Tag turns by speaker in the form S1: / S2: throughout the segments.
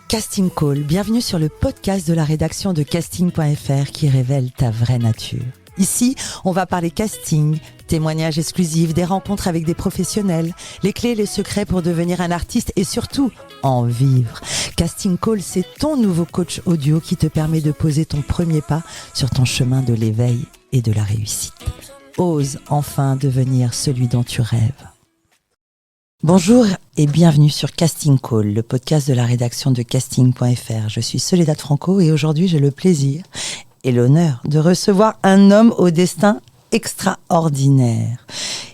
S1: Casting Call, bienvenue sur le podcast de la rédaction de casting.fr qui révèle ta vraie nature. Ici, on va parler casting, témoignages exclusifs, des rencontres avec des professionnels, les clés et les secrets pour devenir un artiste et surtout, en vivre. Casting Call, c'est ton nouveau coach audio qui te permet de poser ton premier pas sur ton chemin de l'éveil et de la réussite. Ose enfin devenir celui dont tu rêves. Bonjour et bienvenue sur Casting Call, le podcast de la rédaction de casting.fr. Je suis Soledad Franco et aujourd'hui j'ai le plaisir et l'honneur de recevoir un homme au destin extraordinaire.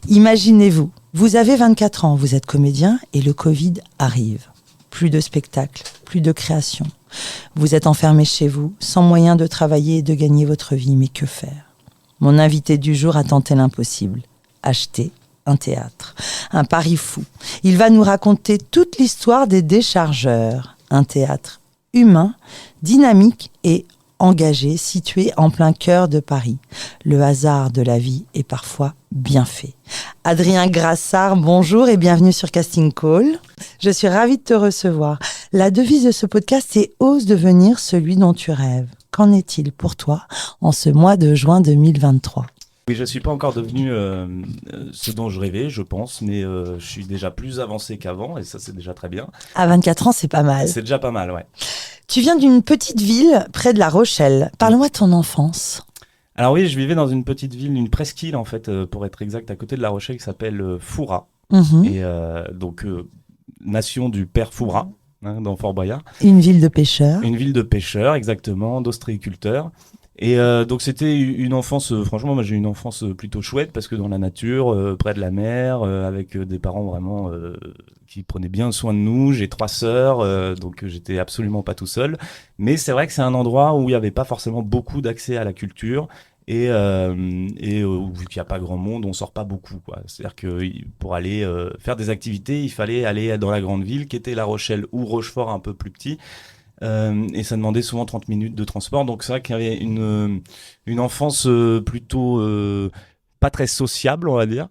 S1: Imaginez-vous, vous avez 24 ans, vous êtes comédien et le Covid arrive. Plus de spectacles, plus de création. Vous êtes enfermé chez vous, sans moyen de travailler et de gagner votre vie, mais que faire ? Mon invité du jour a tenté l'impossible, acheter un théâtre, un pari fou. Il va nous raconter toute l'histoire des Déchargeurs, un théâtre humain, dynamique et engagé, situé en plein cœur de Paris. Le hasard de la vie est parfois bien fait. Adrien Grassard, bonjour et bienvenue sur Casting Call. Je suis ravie de te recevoir. La devise de ce podcast est « Ose devenir celui dont tu rêves ». Qu'en est-il pour toi en ce mois de juin 2023 ?
S2: Oui, je ne suis pas encore devenu ce dont je rêvais, je pense, mais je suis déjà plus avancé qu'avant, et ça, c'est déjà très bien.
S1: À 24 ans, c'est pas mal.
S2: C'est déjà pas mal, ouais.
S1: Tu viens d'une petite ville près de La Rochelle. Parle-moi de ton enfance.
S2: Alors oui, je vivais dans une petite ville, une presqu'île, en fait, pour être exact, à côté de La Rochelle, qui s'appelle Fouras. Et donc, nation du père Fouras, dans Fort Boyard.
S1: Une ville de pêcheurs.
S2: Une ville de pêcheurs, exactement, d'ostréiculteurs. Et donc c'était une enfance, franchement moi j'ai eu une enfance plutôt chouette parce que dans la nature, près de la mer, avec des parents vraiment qui prenaient bien soin de nous. J'ai 3 sœurs, donc j'étais absolument pas tout seul. Mais c'est vrai que c'est un endroit où il n'y avait pas forcément beaucoup d'accès à la culture et vu qu'il n'y a pas grand monde, on sort pas beaucoup, quoi. C'est-à-dire que pour aller faire des activités, il fallait aller dans la grande ville qui était La Rochelle ou Rochefort un peu plus petit. Et ça demandait souvent 30 minutes de transport, donc c'est vrai qu'il y avait une enfance plutôt pas très sociable, on va dire,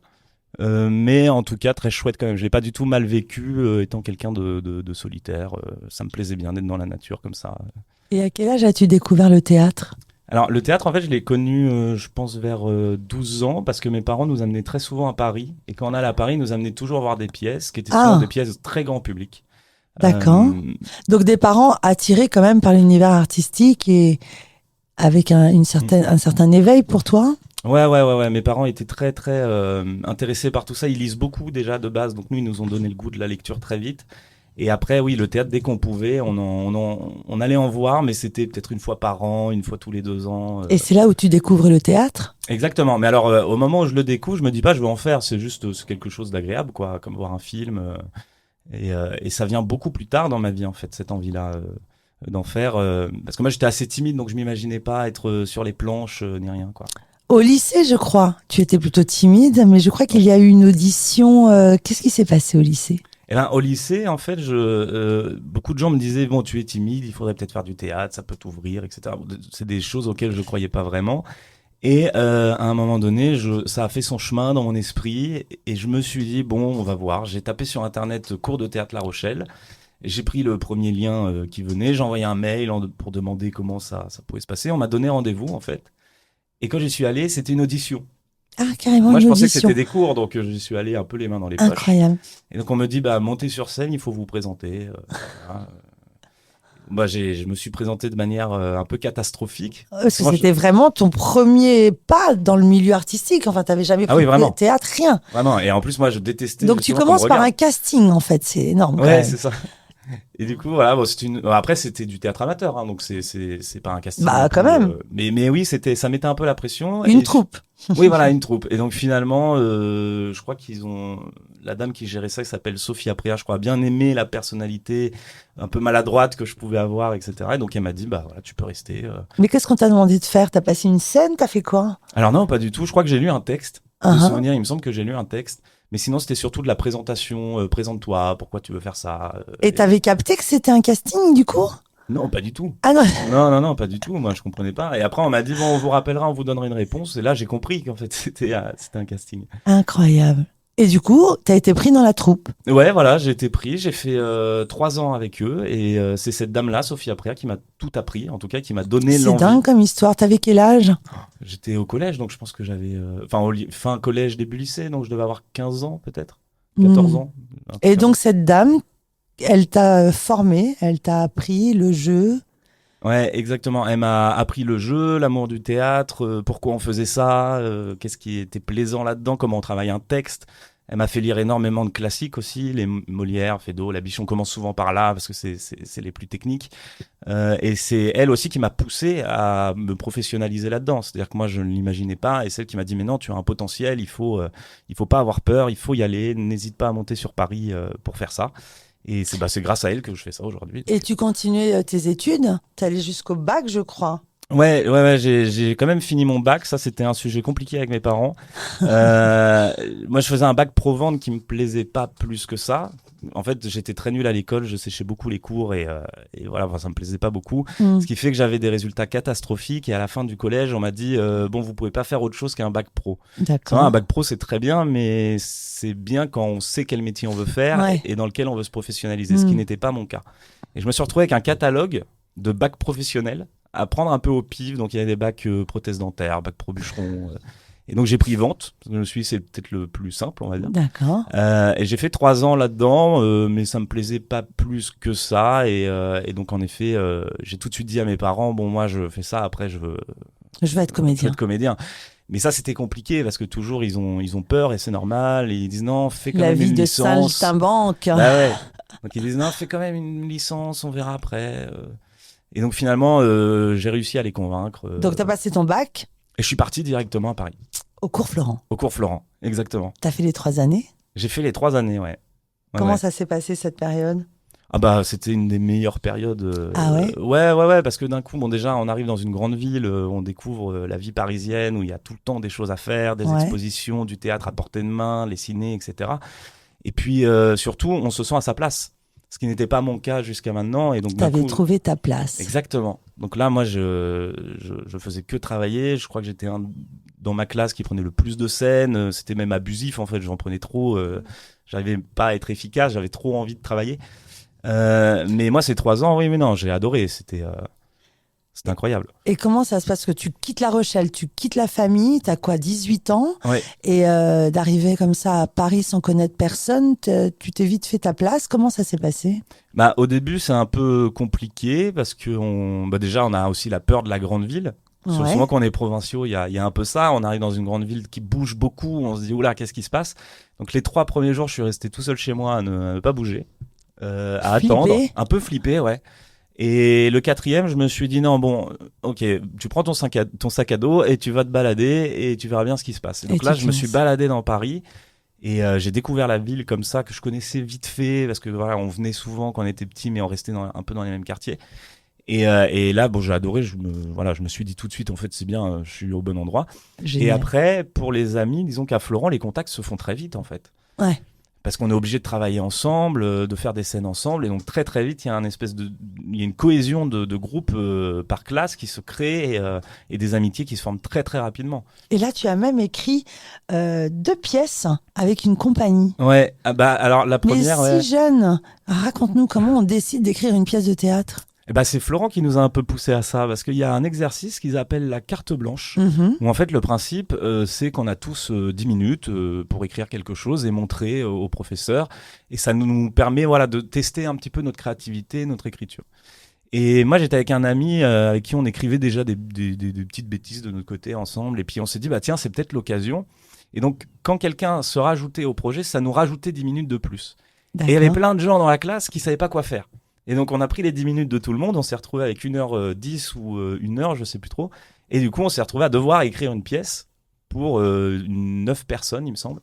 S2: mais en tout cas très chouette quand même. Je l'ai pas du tout mal vécu étant quelqu'un de solitaire. Ça me plaisait bien d'être dans la nature comme ça.
S1: Et à quel âge as-tu découvert le théâtre ?
S2: Alors le théâtre, en fait, je l'ai connu, je pense, vers 12 ans, parce que mes parents nous amenaient très souvent à Paris, et quand on allait à Paris, ils nous amenaient toujours voir des pièces, qui étaient souvent des pièces très grand public.
S1: D'accord. Donc des parents attirés quand même par l'univers artistique et avec un certain éveil pour toi ?
S2: Ouais. Mes parents étaient très intéressés par tout ça. Ils lisent beaucoup déjà de base, donc nous ils nous ont donné le goût de la lecture très vite. Et après oui, le théâtre dès qu'on pouvait, on allait en voir, mais c'était peut-être une fois par an, une fois tous les 2 ans.
S1: Et c'est là où tu découvres le théâtre ?
S2: Exactement. Mais alors au moment où je le découvre, je me dis pas je veux en faire. C'est quelque chose d'agréable, quoi, comme voir un film. Et ça vient beaucoup plus tard dans ma vie, en fait, cette envie-là d'en faire. Parce que moi, j'étais assez timide, donc je m'imaginais pas être sur les planches ni rien, quoi.
S1: Au lycée, je crois. Tu étais plutôt timide, mais je crois qu'il y a eu une audition. Qu'est-ce qui s'est passé au lycée ?
S2: Et ben, au lycée, en fait, beaucoup de gens me disaient, bon, tu es timide, il faudrait peut-être faire du théâtre, ça peut t'ouvrir, etc. C'est des choses auxquelles je croyais pas vraiment. Et à un moment donné, ça a fait son chemin dans mon esprit et je me suis dit, bon, on va voir. J'ai tapé sur Internet cours de théâtre La Rochelle. J'ai pris le premier lien qui venait. J'ai envoyé un mail pour demander comment ça pouvait se passer. On m'a donné rendez-vous, en fait. Et quand j'y suis allé, c'était une audition.
S1: Ah, carrément.
S2: Moi,
S1: une
S2: je pensais
S1: audition.
S2: que c'était des cours, donc j'y suis allé un peu les mains dans les poches.
S1: Incroyable.
S2: Et donc on me dit, montez sur scène, il faut vous présenter. Voilà. Je me suis présenté de manière un peu catastrophique.
S1: Parce que c'était vraiment ton premier pas dans le milieu artistique. Enfin, t'avais jamais fait de théâtre, rien.
S2: Vraiment. Et en plus, moi, je détestais.
S1: Donc tu commences par un casting, en fait. C'est énorme.
S2: Ouais, c'est ça. Et du coup, voilà. Après, c'était du théâtre amateur, hein, donc c'est pas un casting.
S1: Bah, quand même.
S2: Mais oui, ça mettait un peu la pression.
S1: Une troupe.
S2: Oui, voilà, une troupe. Et donc finalement, je crois la dame qui gérait ça, qui s'appelle Sophie Apria, je crois, a bien aimé la personnalité un peu maladroite que je pouvais avoir, etc. Et donc elle m'a dit, voilà, tu peux rester.
S1: Mais qu'est-ce qu'on t'a demandé de faire ? T'as passé une scène ? T'as fait quoi ?
S2: Alors non, pas du tout. Je crois que j'ai lu un texte. De souvenir, il me semble que j'ai lu un texte. Mais sinon, c'était surtout de la présentation. Présente-toi, pourquoi tu veux faire ça.
S1: Et t'avais capté que c'était un casting, du coup ?
S2: Non, pas du tout.
S1: Ah non.
S2: Non, pas du tout. Moi, je comprenais pas. Et après, on m'a dit, bon, on vous rappellera, on vous donnera une réponse. Et là, j'ai compris qu'en fait, c'était un casting.
S1: Incroyable. Et du coup, t'as été pris dans la troupe.
S2: Ouais, voilà, j'ai été pris, j'ai fait 3 ans avec eux et c'est cette dame-là, Sophie Aprea, qui m'a tout appris, en tout cas qui m'a donné
S1: C'est
S2: l'envie.
S1: dingue comme histoire. T'avais quel âge?
S2: J'étais au collège, donc je pense que j'avais... Enfin, fin collège, début lycée, donc je devais avoir 15 ans peut-être, 14
S1: Hmm.
S2: ans. Un truc
S1: Et
S2: comme
S1: donc,
S2: ça.
S1: cette dame, elle t'a formé, elle t'a appris le jeu.
S2: Ouais, exactement. Elle m'a appris le jeu, l'amour du théâtre, pourquoi on faisait ça, qu'est-ce qui était plaisant là-dedans, comment on travaille un texte. Elle m'a fait lire énormément de classiques aussi, les Molière, Feydeau, La Biche, on commence souvent par là parce que c'est les plus techniques. Et c'est elle aussi qui m'a poussé à me professionnaliser là-dedans. C'est-à-dire que moi, je ne l'imaginais pas. Et celle qui m'a dit, mais non, tu as un potentiel, il faut pas avoir peur, il faut y aller, n'hésite pas à monter sur Paris pour faire ça. Et c'est grâce à elle que je fais ça aujourd'hui.
S1: Et tu continuais tes études. T'es allé jusqu'au bac, je crois.
S2: Ouais, j'ai quand même fini mon bac. Ça, c'était un sujet compliqué avec mes parents. Moi, je faisais un bac pro-vente qui me plaisait pas plus que ça. En fait, j'étais très nul à l'école, je séchais beaucoup les cours et voilà, enfin, ça me plaisait pas beaucoup.
S1: Hmm.
S2: Ce qui fait que j'avais des résultats catastrophiques et à la fin du collège, on m'a dit bon, vous pouvez pas faire autre chose qu'un bac pro. C'est vrai, un
S1: D'accord.
S2: bac pro, c'est très bien, mais c'est bien quand on sait quel métier on veut faire
S1: Ouais.
S2: et dans lequel on veut se professionnaliser, ce qui
S1: Hmm.
S2: n'était pas mon cas. Et je me suis retrouvé avec un catalogue de bacs professionnels à prendre un peu au pif. Donc il y avait des bacs prothèses dentaires, bac pro bûcheron. Et donc j'ai pris vente. Je me suis dit, c'est peut-être le plus simple, on va dire.
S1: D'accord.
S2: Et j'ai fait 3 ans là-dedans, mais ça me plaisait pas plus que ça. Et donc en effet, j'ai tout de suite dit à mes parents, bon moi je fais ça, après
S1: Je vais être
S2: je vais
S1: comédien.
S2: être comédien. Mais ça c'était compliqué parce que toujours ils ont peur et c'est normal. Et ils disent non, fais quand
S1: La
S2: même
S1: vie
S2: une
S1: de
S2: licence.
S1: saltimbanque.
S2: Bah ouais. Donc ils disent non, fais quand même une licence, on verra après. Et donc finalement, j'ai réussi à les convaincre.
S1: Donc, t'as passé ton bac
S2: Et je suis parti directement à Paris,
S1: au cours Florent.
S2: au cours Florent, exactement.
S1: T'as fait les 3 années.
S2: J'ai fait les 3 années, ouais. Ouais,
S1: Comment
S2: ouais.
S1: ça s'est passé cette période?
S2: Ah bah c'était une des meilleures périodes.
S1: Ah ouais?
S2: Ouais, parce que d'un coup, bon déjà, on arrive dans une grande ville, on découvre la vie parisienne où il y a tout le temps des choses à faire, des
S1: Ouais.
S2: expositions, du théâtre à portée de main, les ciné, etc. Et puis surtout, on se sent à sa place, ce qui n'était pas mon cas jusqu'à maintenant. Et donc d'un
S1: T'avais
S2: coup,
S1: trouvé ta place.
S2: exactement. Donc là, moi, je faisais que travailler. Je crois que j'étais dans ma classe qui prenait le plus de scènes. C'était même abusif, en fait. J'en prenais trop. J'arrivais pas à être efficace. J'avais trop envie de travailler. Mais moi, ces 3 ans, oui, mais non, j'ai adoré. C'était incroyable.
S1: Et comment ça se passe que tu quittes La Rochelle, tu quittes la famille, t'as quoi, 18 ans,
S2: Ouais.
S1: et d'arriver comme ça à Paris sans connaître personne, tu t'es vite fait ta place. Comment ça s'est passé?
S2: Bah, au début, c'est un peu compliqué parce que déjà, on a aussi la peur de la grande ville.
S1: Ouais.
S2: Souvent, quand on est provinciaux, il y a un peu ça. On arrive dans une grande ville qui bouge beaucoup. On se dit, oula, qu'est-ce qui se passe? Donc, les 3 premiers jours, je suis resté tout seul chez moi à ne pas bouger, à
S1: Flippé.
S2: attendre, un peu flippé, ouais. Et le 4e, je me suis dit, non, bon, ok, tu prends ton sac à dos et tu vas te balader et tu verras bien ce qui se passe. Et donc
S1: Et
S2: là,
S1: tu
S2: je me
S1: te
S2: suis
S1: laisses.
S2: baladé dans Paris. Et j'ai découvert la ville comme ça, que je connaissais vite fait, parce que voilà, on venait souvent quand on était petit, mais on restait un peu dans les mêmes quartiers. Et là, bon, j'ai adoré, voilà, je me suis dit tout de suite, en fait, c'est bien, je suis au bon endroit. Et
S1: Génial.
S2: après, pour les amis, disons qu'à Florent, les contacts se font très vite, en fait.
S1: Ouais.
S2: Parce qu'on est obligé de travailler ensemble, de faire des scènes ensemble, et donc très très vite, il y a il y a une cohésion de groupe par classe qui se crée, et des amitiés qui se forment très très rapidement.
S1: Et là, tu as même écrit 2 pièces avec une compagnie.
S2: Ouais, ah bah alors la première,
S1: Mais
S2: ouais.
S1: si jeune, raconte-nous comment on décide d'écrire une pièce de théâtre.
S2: Eh ben, c'est Florent qui nous a un peu poussé à ça, parce qu'il y a un exercice qu'ils appellent la carte blanche,
S1: Mhm.
S2: où en fait le principe, c'est qu'on a tous 10 minutes pour écrire quelque chose et montrer au professeur, et ça nous permet voilà, de tester un petit peu notre créativité, notre écriture. Et moi j'étais avec un ami avec qui on écrivait déjà des petites bêtises de notre côté ensemble, et puis on s'est dit, bah tiens, c'est peut-être l'occasion. Et donc quand quelqu'un se rajoutait au projet, ça nous rajoutait 10 minutes de plus. Et il y avait
S1: D'accord.
S2: plein de gens dans la classe qui savaient pas quoi faire. Et donc on a pris les 10 minutes de tout le monde, on s'est retrouvé avec 1h10 ou 1 heure, je sais plus trop. Et du coup, on s'est retrouvé à devoir écrire une pièce pour 9 personnes, il me semble.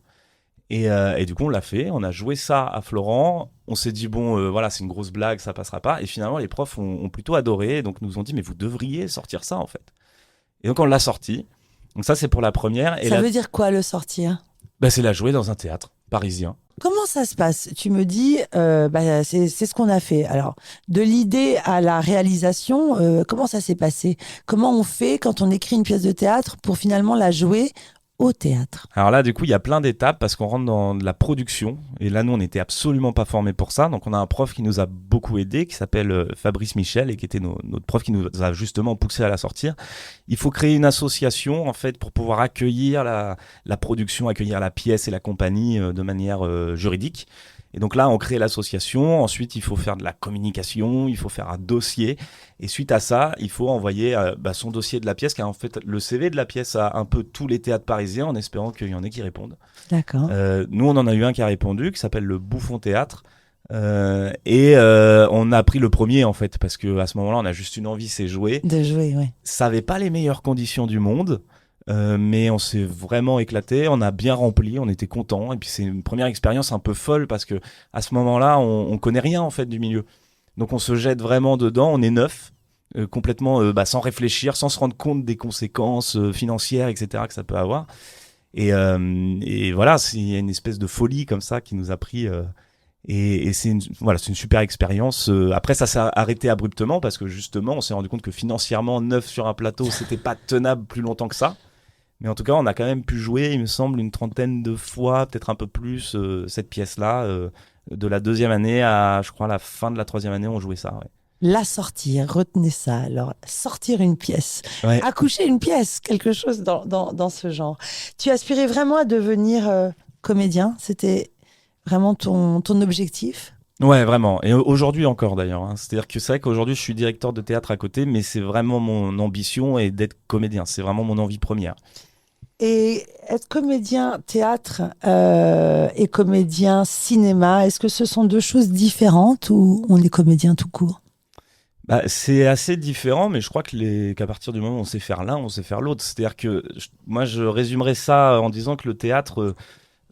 S2: Et du coup, on l'a fait, on a joué ça à Florent. On s'est dit, bon, voilà, c'est une grosse blague, ça passera pas. Et finalement, les profs ont plutôt adoré. Et donc, nous ont dit, mais vous devriez sortir ça, en fait. Et donc, on l'a sorti. Donc, ça, c'est pour la première. Et
S1: Ça veut dire quoi le sortir?
S2: bah, c'est la jouer dans un théâtre parisien.
S1: Comment ça se passe? Tu me dis, c'est ce qu'on a fait. Alors, de l'idée à la réalisation, comment ça s'est passé? Comment on fait quand on écrit une pièce de théâtre pour finalement la jouer au théâtre?
S2: Alors là, du coup, il y a plein d'étapes parce qu'on rentre dans de la production. Et là, nous, on n'était absolument pas formés pour ça. Donc, on a un prof qui nous a beaucoup aidé, qui s'appelle Fabrice Michel, et qui était notre prof qui nous a justement poussé à la sortir. Il faut créer une association, en fait, pour pouvoir accueillir la production, accueillir la pièce et la compagnie de manière juridique. Et donc là, on crée l'association. Ensuite, il faut faire de la communication, il faut faire un dossier. Et suite à ça, il faut envoyer son dossier de la pièce, car en fait, le CV de la pièce à un peu tous les théâtres parisiens, en espérant qu'il y en ait qui répondent.
S1: D'accord.
S2: Nous, on en a eu un qui a répondu, qui s'appelle le Bouffon Théâtre. On a pris le premier, en fait, parce qu'à ce moment-là, on a juste une envie, c'est jouer.
S1: De jouer, oui.
S2: Ça n'avait pas les meilleures conditions du monde. Mais on s'est vraiment éclaté, on a bien rempli, on était contents. Et puis c'est une première expérience un peu folle parce que à ce moment-là, on connaît rien en fait du milieu. Donc on se jette vraiment dedans, on est neuf, complètement sans réfléchir, sans se rendre compte des conséquences financières, etc. que ça peut avoir. Et voilà, il y a une espèce de folie comme ça qui nous a pris. Et c'est une super expérience. Après, ça s'est arrêté abruptement parce que justement, on s'est rendu compte que financièrement, neuf sur un plateau, c'était pas tenable plus longtemps que ça. Mais en tout cas, on a quand même pu jouer, il me semble, une 30aine de fois, peut-être un peu plus, cette pièce-là. De la 2e année à, je crois, la fin de la 3e année, on jouait ça. Ouais.
S1: La sortir, retenez ça. Alors, sortir une pièce,
S2: Ouais.
S1: accoucher une pièce, quelque chose dans ce genre. Tu aspirais vraiment à devenir comédien? C'était vraiment ton objectif?
S2: Ouais, vraiment. Et aujourd'hui encore d'ailleurs. C'est-à-dire que c'est vrai qu'aujourd'hui, je suis directeur de théâtre à côté, mais c'est vraiment mon ambition et d'être comédien. C'est vraiment mon envie première.
S1: Et être comédien théâtre et comédien cinéma, est-ce que ce sont deux choses différentes ou on est comédien tout court?
S2: C'est assez différent, mais je crois qu'à partir du moment où on sait faire l'un, on sait faire l'autre. C'est-à-dire que moi, je résumerais ça en disant que le théâtre,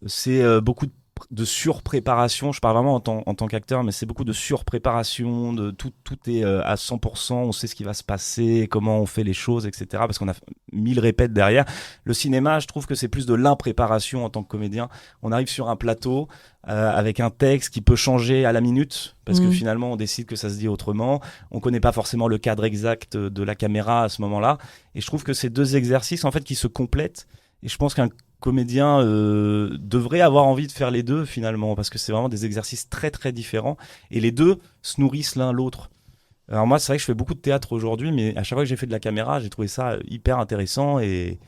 S2: c'est beaucoup de surpréparation. Je parle vraiment en tant qu'acteur, mais c'est beaucoup de surpréparation. Tout est à 100%. On sait ce qui va se passer, comment on fait les choses, etc. Parce qu'on a 1000 répètes derrière. Le cinéma, je trouve que c'est plus de l'impréparation en tant que comédien. On arrive sur un plateau avec un texte qui peut changer à la minute parce que finalement on décide que ça se dit autrement. On connaît pas forcément le cadre exact de la caméra à ce moment-là. Et je trouve que c'est deux exercices en fait qui se complètent. Et je pense qu'un comédien devrait avoir envie de faire les deux finalement parce que c'est vraiment des exercices très très différents et les deux se nourrissent l'un l'autre. Alors moi c'est vrai que je fais beaucoup de théâtre aujourd'hui, mais à chaque fois que j'ai fait de la caméra j'ai trouvé ça hyper intéressant et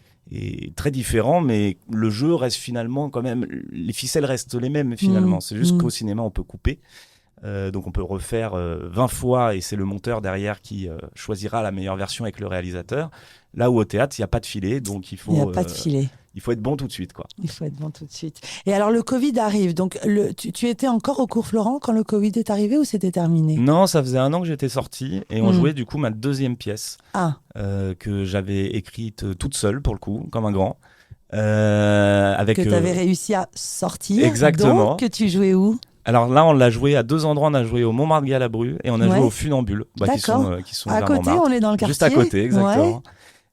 S2: très différent, mais le jeu reste finalement quand même, les ficelles restent les mêmes finalement, c'est juste qu'au cinéma on peut couper. Donc on peut refaire 20 fois et c'est le monteur derrière qui choisira la meilleure version avec le réalisateur. Là où au théâtre, il n'y a pas de filet, donc il faut
S1: pas de filet.
S2: Il faut être bon tout de suite, quoi.
S1: Il faut être bon tout de suite. Et alors le Covid arrive, donc tu étais encore au cours Florent quand le Covid est arrivé ou c'était terminé?
S2: Non, ça faisait 1 an que j'étais sorti et on jouait du coup ma 2e pièce que j'avais écrite toute seule pour le coup, comme un grand. Avec,
S1: que tu avais réussi à sortir.
S2: Exactement.
S1: Donc que tu jouais où?
S2: Alors là, on l'a joué à 2 endroits. On a joué au Montmartre-Galabru et on a joué au Funambule, qui sont
S1: à
S2: vers
S1: côté.
S2: Montmartre.
S1: On est dans le quartier.
S2: Juste à côté, exactement.
S1: Ouais.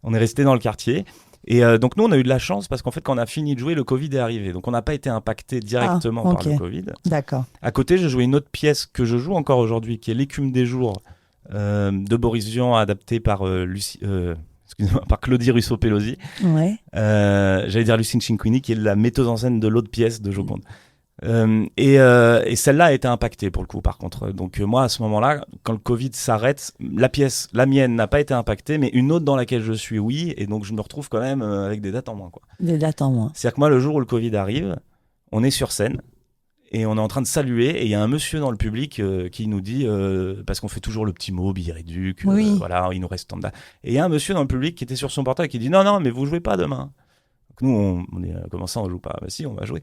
S2: On est resté dans le quartier. Et donc nous, on a eu de la chance parce qu'en fait, quand on a fini de jouer, le Covid est arrivé. Donc on n'a pas été impacté directement par le Covid.
S1: D'accord.
S2: À côté, j'ai joué une autre pièce que je joue encore aujourd'hui, qui est L'écume des jours de Boris Vian, adaptée par par Claudie Russo-Pelosi.
S1: Ouais.
S2: J'allais dire Lucine Cinquini, qui est la metteuse en scène de l'autre pièce de Joconde. Et celle-là a été impactée pour le coup par contre. Donc moi à ce moment-là, quand le Covid s'arrête, la mienne n'a pas été impactée, mais une autre dans laquelle je suis oui, et donc je me retrouve quand même avec des dates en moins, quoi.
S1: Des dates en moins.
S2: C'est-à-dire que moi le jour où le Covid arrive, on est sur scène et on est en train de saluer et il y a un monsieur dans le public qui nous dit parce qu'on fait toujours le petit mot billet réduc, voilà, il nous reste tant de dates. Et il y a un monsieur dans le public qui était sur son portable qui dit non mais vous jouez pas demain. Donc nous on est comment ça on joue pas? Bah si, on va jouer.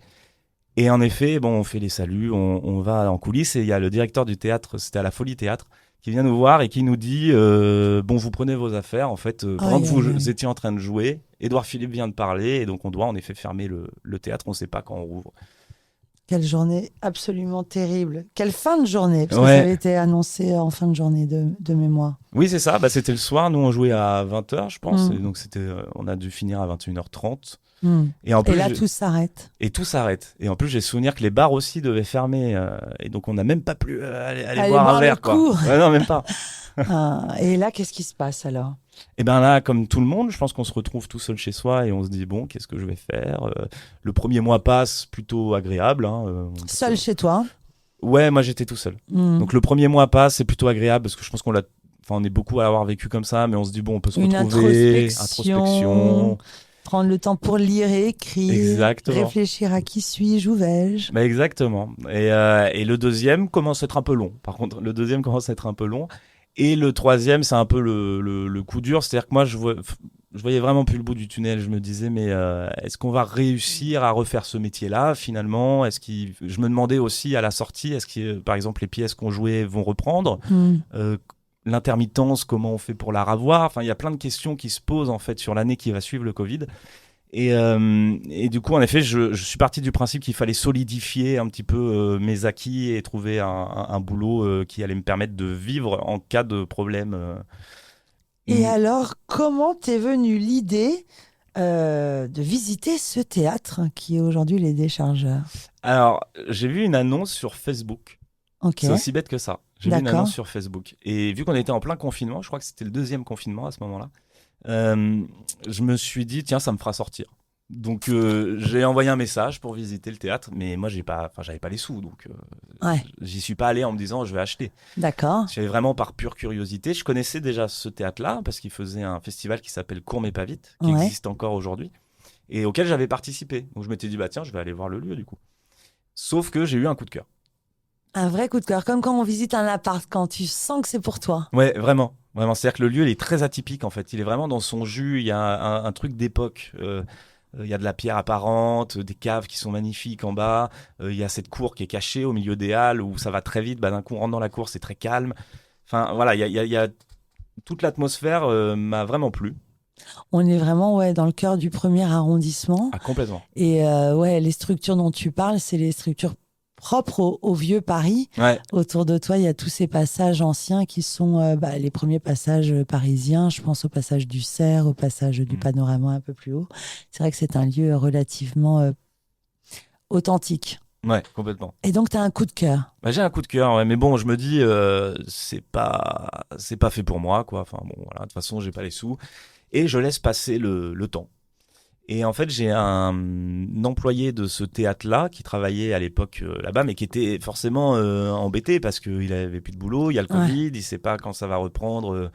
S2: Et en effet, on fait les saluts, on va en coulisses et il y a le directeur du théâtre, c'était à la Folie Théâtre, qui vient nous voir et qui nous dit vous prenez vos affaires, en fait, pendant que vous étiez en train de jouer, Édouard Philippe vient de parler et donc on doit en effet fermer le théâtre, on ne sait pas quand on rouvre.
S1: Quelle journée absolument terrible. Quelle fin de journée, parce que ça avait été annoncé en fin de journée de mémoire.
S2: Oui, c'est ça, c'était le soir, nous on jouait à 20h je pense, et donc on a dû finir à 21h30. Et
S1: là, tout s'arrête.
S2: Et tout s'arrête. Et en plus, j'ai souvenir que les bars aussi devaient fermer. Et donc, on n'a même pas pu aller boire un verre, quoi. Ouais, non, même pas.
S1: Et là, qu'est-ce qui se passe alors?
S2: Et ben là, comme tout le monde, je pense qu'on se retrouve tout seul chez soi et on se dit bon, qu'est-ce que je vais faire. Le premier mois passe plutôt agréable. Hein,
S1: Seul chez toi?
S2: Ouais, moi j'étais tout seul.
S1: Hmm.
S2: Donc le premier mois passe, c'est plutôt agréable parce que je pense on est beaucoup à l'avoir vécu comme ça, mais on se dit bon, on peut se
S1: Une
S2: retrouver,
S1: introspection, prendre le temps pour lire et écrire,
S2: exactement.
S1: réfléchir à qui suis-je, où vais-je.
S2: Bah exactement. Et le deuxième commence à être un peu long. Par contre, le deuxième commence à être un peu long. Et le troisième, c'est un peu le coup dur. C'est-à-dire que moi, je voyais vraiment plus le bout du tunnel. Je me disais, mais est-ce qu'on va réussir à refaire ce métier-là finalement? Je me demandais aussi à la sortie, est-ce que, par exemple, les pièces qu'on jouait vont reprendre? Euh, L'intermittence, comment on fait pour la ravoir? Enfin, il y a plein de questions qui se posent en fait sur l'année qui va suivre le Covid. Et du coup, en effet, je suis parti du principe qu'il fallait solidifier un petit peu mes acquis et trouver un boulot qui allait me permettre de vivre en cas de problème.
S1: Et alors, comment t'es venue l'idée de visiter ce théâtre qui est aujourd'hui les Déchargeurs?
S2: Alors, j'ai vu une annonce sur Facebook.
S1: Ok,
S2: C'est aussi bête que ça. J'ai vu une
S1: d'accord.
S2: annonce sur Facebook. Et vu qu'on était en plein confinement, je crois que c'était le deuxième confinement à ce moment-là, je me suis dit, tiens, ça me fera sortir. Donc j'ai envoyé un message pour visiter le théâtre, mais moi j'avais pas les sous, donc
S1: Ouais,
S2: j'y suis pas allé en me disant je vais acheter.
S1: d'accord.
S2: J'y allais vraiment par pure curiosité. Je connaissais déjà ce théâtre-là parce qu'il faisait un festival qui s'appelle Cours mais pas vite, qui
S1: Ouais.
S2: existe encore aujourd'hui et auquel j'avais participé. Donc je m'étais dit bah tiens, je vais aller voir le lieu du coup. Sauf que j'ai eu un coup de cœur.
S1: Un vrai coup de cœur, comme quand on visite un appart, quand tu sens que c'est pour toi.
S2: Ouais, vraiment. Vraiment, c'est-à-dire que le lieu, il est très atypique en fait. Il est vraiment dans son jus. Il y a un truc d'époque. Il y a de la pierre apparente, des caves qui sont magnifiques en bas. Il y a cette cour qui est cachée au milieu des halles où ça va très vite. Bah, d'un coup, on rentre dans la cour, c'est très calme. Enfin, voilà, il y a toute l'atmosphère m'a vraiment plu.
S1: On est vraiment ouais, dans le cœur du premier arrondissement.
S2: Ah, complètement.
S1: Et ouais, les structures dont tu parles, c'est les structures propres au vieux Paris.
S2: Ouais.
S1: Autour de toi, il y a tous ces passages anciens qui sont les premiers passages parisiens. Je pense au passage du Cerf, au passage du
S2: Mm.
S1: Panorama un peu plus haut. C'est vrai que c'est un lieu relativement authentique.
S2: Ouais, complètement.
S1: Et donc, tu as un coup de cœur.
S2: Bah, j'ai un coup de cœur, ouais, mais bon, je me dis, c'est pas fait pour moi, quoi. Enfin bon, voilà, de toute façon, j'ai pas les sous et je laisse passer le temps. Et en fait, j'ai un employé de ce théâtre-là qui travaillait à l'époque là-bas, mais qui était forcément embêté parce qu'il avait plus de boulot, il y a le
S1: Ouais.
S2: Covid, il sait pas quand ça va reprendre,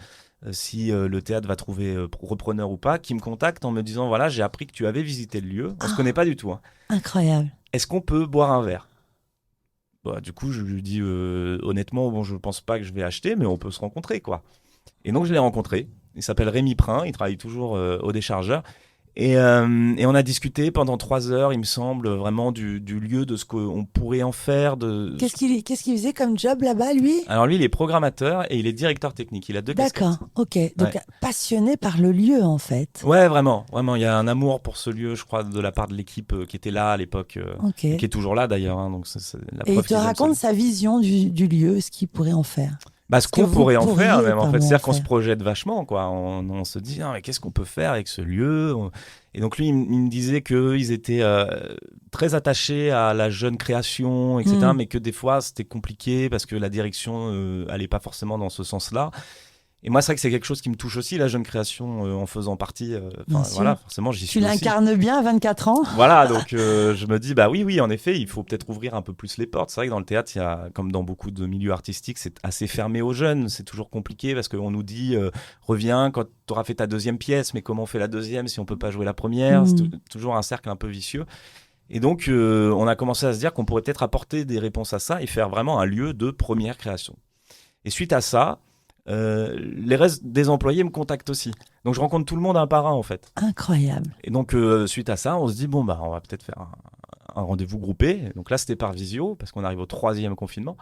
S2: si le théâtre va trouver repreneur ou pas, qui me contacte en me disant, voilà, j'ai appris que tu avais visité le lieu, on se connaît pas du tout, hein.
S1: Incroyable.
S2: Est-ce qu'on peut boire un verre? Bah, du coup, je lui dis honnêtement, bon, je pense pas que je vais acheter, mais on peut se rencontrer, quoi. Et donc, je l'ai rencontré. Il s'appelle Rémi Prin, il travaille toujours au Déchargeur. Et on a discuté pendant 3 heures, il me semble, vraiment du lieu, de ce qu'on pourrait en faire.
S1: Qu'est-ce qu'il faisait comme job là-bas, lui?
S2: Alors lui, il est programmateur et il est directeur technique. Il a deux casquettes.
S1: D'accord, ok. Donc,
S2: Ouais.
S1: passionné par le lieu, en fait.
S2: Ouais, vraiment, vraiment. Il y a un amour pour ce lieu, je crois, de la part de l'équipe qui était là à l'époque,
S1: Ok.
S2: et qui est toujours là d'ailleurs. Hein, donc c'est la
S1: Et il
S2: preuve
S1: te
S2: qu'ils aiment
S1: raconte
S2: ça.
S1: sa vision du lieu, ce qu'il pourrait en faire.
S2: Bah, ce
S1: Ce que
S2: qu'on
S1: vous
S2: pourrait en
S1: pourriez,
S2: faire, même en fait,
S1: pardon,
S2: c'est-à-dire
S1: en
S2: qu'on se
S1: faire.
S2: projette vachement, quoi. On se dit, ah, mais qu'est-ce qu'on peut faire avec ce lieu? Et donc lui, il me disait qu'ils étaient très attachés à la jeune création, etc.,
S1: Mm.
S2: mais que des fois c'était compliqué parce que la direction allait pas forcément dans ce sens-là. Et moi, c'est vrai que c'est quelque chose qui me touche aussi, la jeune création, en faisant partie.
S1: Bien
S2: Enfin,
S1: sûr.
S2: voilà, forcément, j'y
S1: Tu
S2: suis aussi.
S1: l'incarnes bien à 24 ans?
S2: Voilà, donc je me dis, bah oui, en effet, il faut peut-être ouvrir un peu plus les portes. C'est vrai que dans le théâtre, il y a, comme dans beaucoup de milieux artistiques, c'est assez fermé aux jeunes. C'est toujours compliqué parce qu'on nous dit, reviens quand tu auras fait ta deuxième pièce, mais comment on fait la deuxième si on peut pas jouer la première? C'est toujours un cercle un peu vicieux. Et donc, on a commencé à se dire qu'on pourrait peut-être apporter des réponses à ça et faire vraiment un lieu de première création. Et suite à ça, les restes des employés me contactent aussi. Donc je rencontre tout le monde un par un en fait.
S1: Incroyable.
S2: Et donc suite à ça, on se dit bon bah on va peut-être faire un rendez-vous groupé. Donc là c'était par visio parce qu'on arrive au 3e confinement.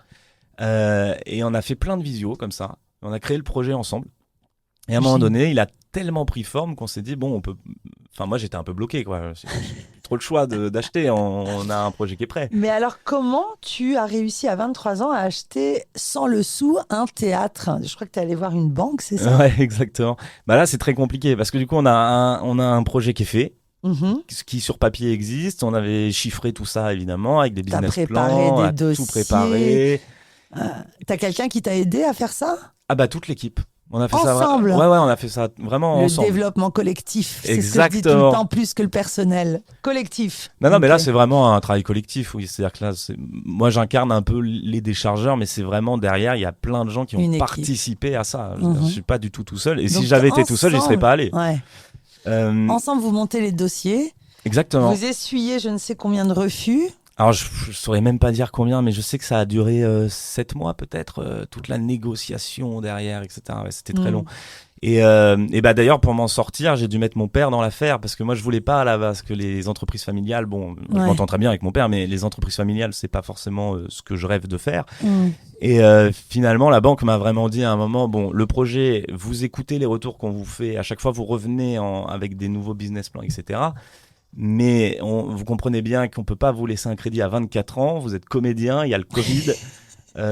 S2: Et on a fait plein de visios comme ça. On a créé le projet ensemble. Et à un moment donné, il a tellement pris forme qu'on s'est dit bon on peut. Enfin moi j'étais un peu bloqué quoi. J'ai trop le choix d'acheter. On a un projet qui est prêt.
S1: Mais alors, comment tu as réussi à 23 ans à acheter sans le sou un théâtre? Je crois que tu es allé voir une banque, c'est ça?
S2: Ouais exactement. Bah là c'est très compliqué parce que du coup on a un projet qui est fait.
S1: Mhm.
S2: Qui sur papier existe. On avait chiffré tout ça évidemment avec des
S1: T'as
S2: business
S1: préparé
S2: plans, on
S1: des
S2: a
S1: dossiers.
S2: tout préparé.
S1: T'as quelqu'un qui t'a aidé à faire ça?
S2: Ah bah toute l'équipe. On a fait
S1: ensemble.
S2: ça. Ouais, on a fait ça vraiment ensemble.
S1: Le développement collectif, c'est
S2: Exactement.
S1: ce que je dis tout le temps, plus que le personnel. Collectif.
S2: Non, mais là, c'est vraiment un travail collectif. Oui, c'est-à-dire que là, moi, j'incarne un peu les déchargeurs, mais c'est vraiment derrière, il y a plein de gens qui ont participé à ça. Je suis pas du tout seul. Et donc, si j'avais été tout seul, j'y serais pas allé.
S1: Ouais. Ensemble, vous montez les dossiers.
S2: Exactement.
S1: Vous essuyez je ne sais combien de refus.
S2: Alors, je saurais même pas dire combien, mais je sais que ça a duré 7 mois peut-être, toute la négociation derrière, etc. Ouais, c'était très long. Et bah d'ailleurs, pour m'en sortir, j'ai dû mettre mon père dans l'affaire, parce que moi, je voulais pas à la base que les entreprises familiales, je m'entends très bien avec mon père, mais les entreprises familiales, c'est pas forcément ce que je rêve de faire. Et finalement, la banque m'a vraiment dit à un moment, bon, le projet, vous écoutez les retours qu'on vous fait, à chaque fois, vous revenez avec des nouveaux business plans, etc. Mais vous comprenez bien qu'on peut pas vous laisser un crédit à 24 ans, vous êtes comédien, il y a le Covid,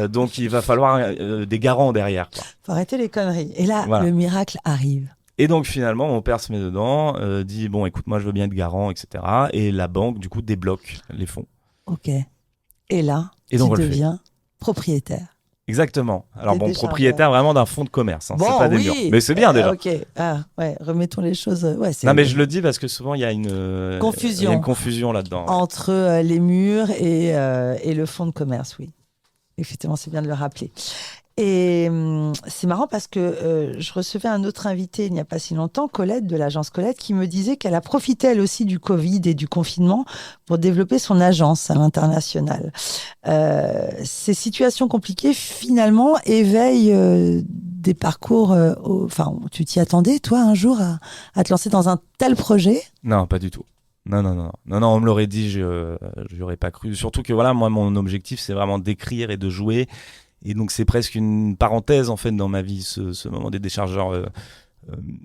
S2: donc il va falloir des garants derrière, quoi.
S1: Faut arrêter les conneries. Et là, le miracle arrive.
S2: Et donc finalement, mon père se met dedans, dit bon, écoute, moi je veux bien être garant, etc. Et la banque, du coup, débloque les fonds.
S1: Ok. Et là, tu deviens propriétaire.
S2: Exactement. Alors bon, propriétaire vraiment d'un fonds de commerce, hein, c'est pas des murs. Mais c'est bien déjà.
S1: Ok. Ah ouais, remettons les choses. Ouais,
S2: non mais je le dis parce que souvent il y a une confusion. Il y a une confusion là-dedans.
S1: Entre les murs et le fonds de commerce, oui. Effectivement, c'est bien de le rappeler. Et c'est marrant parce que je recevais un autre invité il n'y a pas si longtemps, Colette de l'agence Colette, qui me disait qu'elle a profité elle aussi du Covid et du confinement pour développer son agence à l'international. Ces situations compliquées finalement éveillent des parcours. Enfin, tu t'y attendais toi un jour à te lancer dans un tel projet ?
S2: Non, pas du tout. Non, on me l'aurait dit, j'y aurais pas cru. Surtout que voilà, moi mon objectif c'est vraiment d'écrire et de jouer. Et donc c'est presque une parenthèse en fait dans ma vie, ce moment des déchargeurs.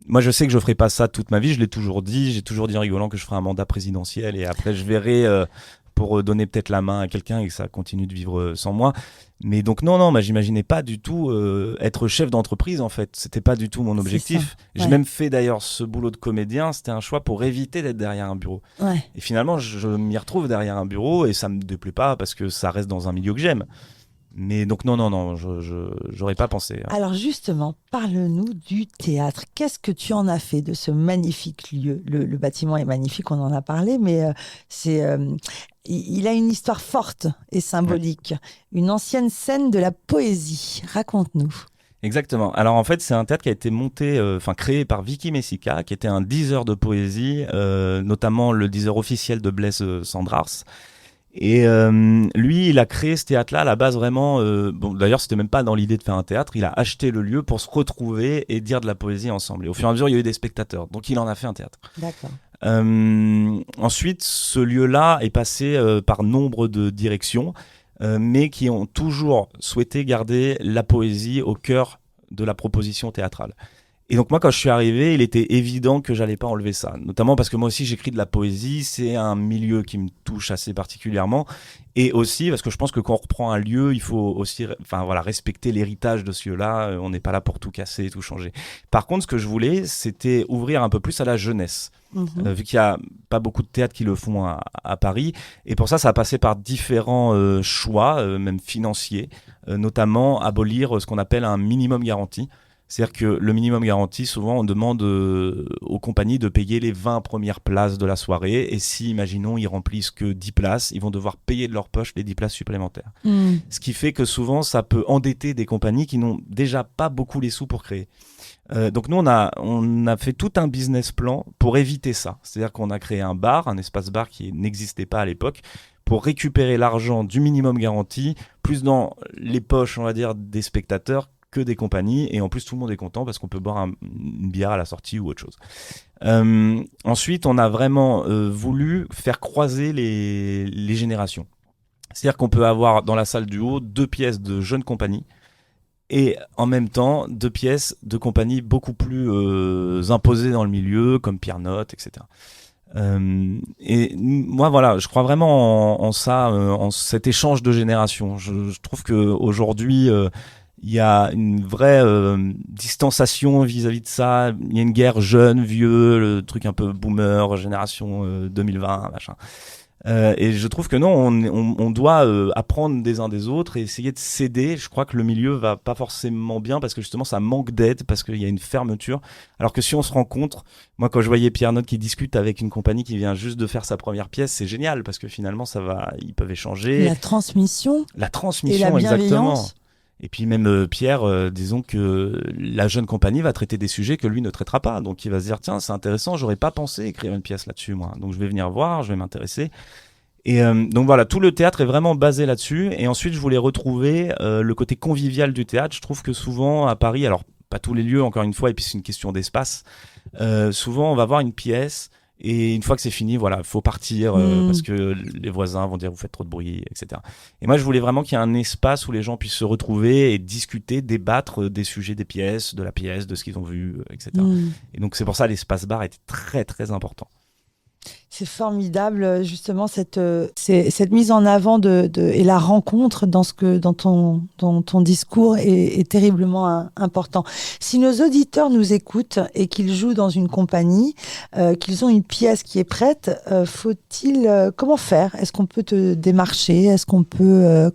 S2: Moi je sais que je ferai pas ça toute ma vie, je l'ai toujours dit, j'ai toujours dit en rigolant que je ferai un mandat présidentiel et après je verrai pour donner peut-être la main à quelqu'un et que ça continue de vivre sans moi. Mais donc non, j'imaginais pas du tout être chef d'entreprise en fait, c'était pas du tout mon objectif. J'ai même fait d'ailleurs ce boulot de comédien, c'était un choix pour éviter d'être derrière un bureau. Et finalement je m'y retrouve derrière un bureau et ça me déplaît pas parce que ça reste dans un milieu que j'aime. Mais donc non, j'aurais pas pensé.
S1: Alors justement, parle-nous du théâtre. Qu'est-ce que tu en as fait de ce magnifique lieu ? Le bâtiment est magnifique, on en a parlé, mais il a une histoire forte et symbolique. Une ancienne scène de la poésie. Raconte-nous.
S2: Exactement. Alors en fait, c'est un théâtre qui a été créé par Vicky Messica, qui était un diseur de poésie, notamment le diseur officiel de Blaise Cendrars. Et lui, il a créé ce théâtre-là à la base vraiment. D'ailleurs, c'était même pas dans l'idée de faire un théâtre. Il a acheté le lieu pour se retrouver et dire de la poésie ensemble. Et au fur et à mesure, il y a eu des spectateurs. Donc, il en a fait un théâtre.
S1: D'accord.
S2: Ensuite, ce lieu-là est passé par nombre de directions, mais qui ont toujours souhaité garder la poésie au cœur de la proposition théâtrale. Et donc moi, quand je suis arrivé, il était évident que j'allais pas enlever ça. Notamment parce que moi aussi, j'écris de la poésie. C'est un milieu qui me touche assez particulièrement. Et aussi parce que je pense que quand on reprend un lieu, il faut aussi respecter l'héritage de ce lieu-là. On n'est pas là pour tout casser et tout changer. Par contre, ce que je voulais, c'était ouvrir un peu plus à la jeunesse. Vu qu'il n'y a pas beaucoup de théâtres qui le font à Paris. Et pour ça, ça a passé par différents choix, même financiers. Notamment abolir ce qu'on appelle un minimum garanti. C'est-à-dire que le minimum garanti, souvent, on demande aux compagnies de payer les 20 premières places de la soirée. Et si, imaginons, ils remplissent que 10 places, ils vont devoir payer de leur poche les 10 places supplémentaires. Ce qui fait que souvent, ça peut endetter des compagnies qui n'ont déjà pas beaucoup les sous pour créer. Donc nous, on a fait tout un business plan pour éviter ça. C'est-à-dire qu'on a créé un bar, un espace bar qui n'existait pas à l'époque, pour récupérer l'argent du minimum garanti, plus dans les poches, on va dire, des spectateurs, que des compagnies, et en plus tout le monde est content parce qu'on peut boire une bière à la sortie ou autre chose. Ensuite, on a vraiment voulu faire croiser les générations. C'est-à-dire qu'on peut avoir dans la salle du haut 2 pièces de jeunes compagnies et en même temps 2 pièces de compagnies beaucoup plus imposées dans le milieu, comme Pierre Note, etc. Et moi, voilà, je crois vraiment en ça, en cet échange de générations. Je trouve qu'aujourd'hui, il y a une vraie distanciation vis-à-vis de ça. Il y a une guerre jeune, vieux, le truc un peu boomer, génération 2020, machin. Et je trouve que non, on doit apprendre des uns des autres et essayer de s'aider. Je crois que le milieu va pas forcément bien parce que justement ça manque d'aide, parce qu'il y a une fermeture. Alors que si on se rencontre, moi quand je voyais Pierre Note qui discute avec une compagnie qui vient juste de faire sa première pièce, c'est génial parce que finalement ils peuvent échanger.
S1: La transmission
S2: La
S1: et
S2: transmission,
S1: la
S2: exactement.
S1: bienveillance.
S2: Et puis même Pierre, disons que la jeune compagnie va traiter des sujets que lui ne traitera pas. Donc il va se dire, tiens, c'est intéressant, j'aurais pas pensé écrire une pièce là-dessus, moi. Donc je vais venir voir, je vais m'intéresser. Et donc voilà, tout le théâtre est vraiment basé là-dessus. Et ensuite, je voulais retrouver le côté convivial du théâtre. Je trouve que souvent à Paris, alors pas tous les lieux, encore une fois, et puis c'est une question d'espace, souvent on va voir une pièce. Et une fois que c'est fini, voilà, faut partir parce que les voisins vont dire vous faites trop de bruit, etc. Et moi, je voulais vraiment qu'il y ait un espace où les gens puissent se retrouver et discuter, débattre des sujets des pièces, de la pièce, de ce qu'ils ont vu, etc. Et donc c'est pour ça l'espace bar était très très important.
S1: C'est formidable, justement, cette mise en avant et la rencontre dans ton discours est terriblement important. Si nos auditeurs nous écoutent et qu'ils jouent dans une compagnie, qu'ils ont une pièce qui est prête, comment faire? Est-ce qu'on peut te démarcher? Est-ce qu'on peut,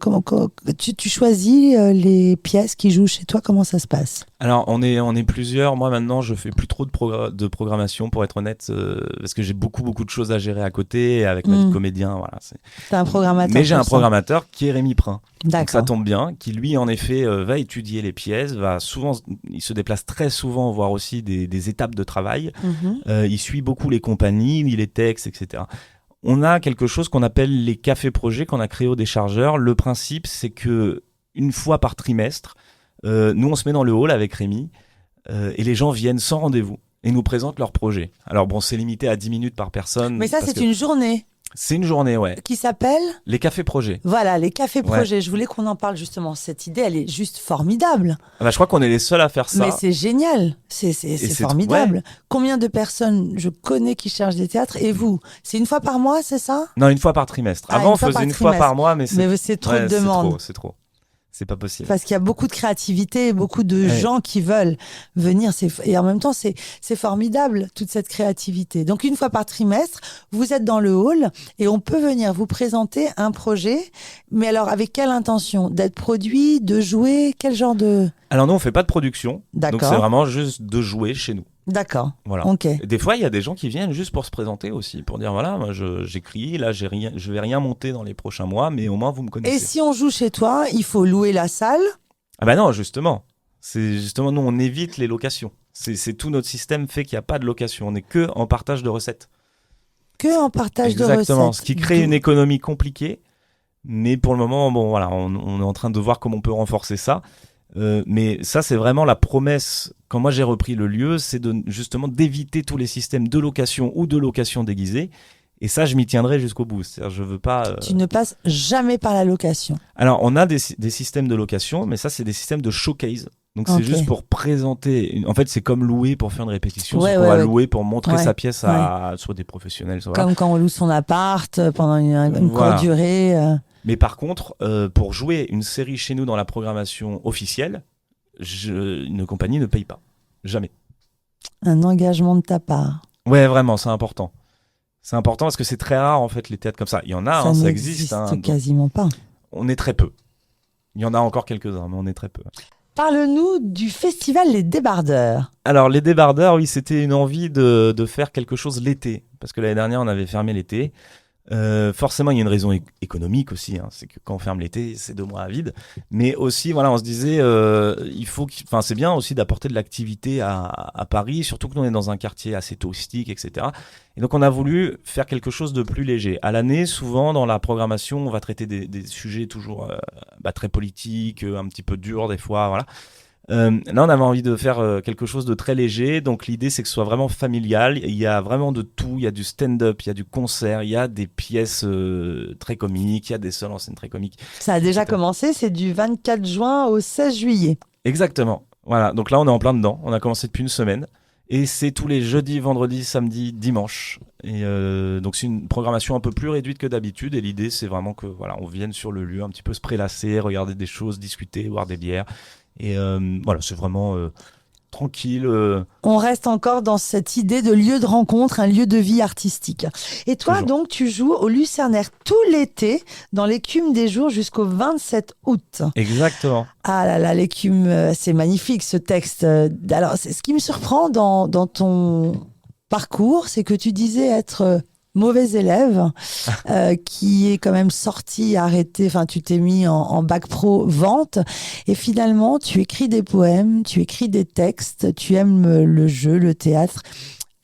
S1: tu choisis les pièces qui jouent chez toi? Comment ça se passe?
S2: Alors, on est plusieurs. Moi, maintenant, je fais plus trop de programmation, pour être honnête, parce que j'ai beaucoup de choses à gérer à côté, et avec ma vie de comédien. Voilà,
S1: T'as un programmateur.
S2: Mais j'ai un programmateur qui est Rémi Prin. Donc ça
S1: D'accord.
S2: tombe bien, qui lui, en effet, va étudier les pièces, il se déplace très souvent voir aussi des étapes de travail. Il suit beaucoup les compagnies, lit les textes, etc. On a quelque chose qu'on appelle les cafés-projets qu'on a créé au Déchargeur. Le principe, c'est que une fois par trimestre, nous, on se met dans le hall avec Rémi et les gens viennent sans rendez-vous et nous présentent leur projet. Alors bon, c'est limité à 10 minutes par personne.
S1: Mais ça, c'est une journée.
S2: C'est une journée, ouais.
S1: Qui s'appelle
S2: Les cafés-projets.
S1: Voilà, les cafés-projets. Ouais. Je voulais qu'on en parle justement. Cette idée, elle est juste formidable.
S2: Bah, je crois qu'on est les seuls à faire ça.
S1: Mais c'est génial. C'est formidable.
S2: Ouais.
S1: Combien de personnes je connais qui cherchent des théâtres? Et vous? C'est une fois par mois, c'est ça?
S2: Non, une fois par trimestre. Avant, on faisait une fois par mois, mais
S1: c'est trop de demandes.
S2: C'est trop. C'est pas possible.
S1: Parce qu'il y a beaucoup de créativité, beaucoup de gens qui veulent venir. Et en même temps, c'est formidable, toute cette créativité. Donc, une fois par trimestre, vous êtes dans le hall et on peut venir vous présenter un projet. Mais alors, avec quelle intention? D'être produit, de jouer? Quel genre de...
S2: Alors, nous, on fait pas de production.
S1: D'accord.
S2: Donc, c'est vraiment juste de jouer chez nous.
S1: D'accord.
S2: Voilà.
S1: Ok.
S2: Et des fois, il y a des gens qui viennent juste pour se présenter aussi, pour dire voilà, moi j'écris, là je vais rien monter dans les prochains mois, mais au moins vous me connaissez.
S1: Et si on joue chez toi, il faut louer la salle?
S2: Ah bah non, justement. C'est justement nous on évite les locations. C'est tout notre système fait qu'il n'y a pas de location. On est que en partage de recettes.
S1: Que en partage de recettes.
S2: Exactement. Ce qui crée une économie compliquée, mais pour le moment, bon voilà, on est en train de voir comment on peut renforcer ça. Mais ça, c'est vraiment la promesse. Quand moi j'ai repris le lieu, c'est justement d'éviter tous les systèmes de location ou de location déguisée. Et ça, je m'y tiendrai jusqu'au bout. C'est-à-dire, je veux pas.
S1: Tu ne passes jamais par la location.
S2: Alors, on a des systèmes de location, mais ça, c'est des systèmes de showcase. Donc, c'est juste pour présenter. En fait, c'est comme louer pour faire une répétition. C'est qu'on va louer pour montrer sa pièce à soit des professionnels. Soit
S1: comme quand on loue son appart pendant une courte durée.
S2: Mais par contre, pour jouer une série chez nous dans la programmation officielle, une compagnie ne paye pas. Jamais.
S1: Un engagement de ta part.
S2: Ouais, vraiment, c'est important. C'est important parce que c'est très rare, en fait, les théâtres comme ça. Il y en a, ça existe.
S1: Quasiment pas.
S2: On est très peu. Il y en a encore quelques-uns, mais on est très peu.
S1: Parle-nous du festival Les Débardeurs.
S2: Alors, Les Débardeurs, oui, c'était une envie de faire quelque chose l'été. Parce que l'année dernière, on avait fermé l'été. Forcément, il y a une raison économique aussi. C'est que quand on ferme l'été, c'est 2 mois à vide. Mais aussi, voilà, on se disait, c'est bien aussi d'apporter de l'activité à Paris, surtout que nous on est dans un quartier assez touristique, etc. Et donc, on a voulu faire quelque chose de plus léger. À l'année, souvent dans la programmation, on va traiter des sujets toujours très politiques, un petit peu durs des fois, voilà. Là, on avait envie de faire quelque chose de très léger. Donc, l'idée, c'est que ce soit vraiment familial. Il y a vraiment de tout. Il y a du stand-up, il y a du concert, il y a des pièces très comiques, il y a des seuls en scène très comiques.
S1: Ça a déjà commencé, c'est du 24 juin au 16 juillet.
S2: Exactement. Voilà. Donc là, on est en plein dedans. On a commencé depuis une semaine. Et c'est tous les jeudis, vendredis, samedis, dimanches. Et donc, c'est une programmation un peu plus réduite que d'habitude. Et l'idée, c'est vraiment que voilà, on vienne sur le lieu, un petit peu se prélasser, regarder des choses, discuter, boire des bières. Et voilà, c'est vraiment tranquille.
S1: On reste encore dans cette idée de lieu de rencontre, un lieu de vie artistique. Et toi,
S2: Toujours.
S1: donc, tu joues au Lucernaire tout l'été dans l'écume des jours jusqu'au 27 août.
S2: Exactement.
S1: Ah là là, l'écume, c'est magnifique ce texte. Alors, ce qui me surprend dans ton parcours, c'est que tu disais être mauvais élève, qui est quand même sorti, arrêté, enfin, tu t'es mis en bac pro vente, et finalement, tu écris des poèmes, tu écris des textes, tu aimes le jeu, le théâtre,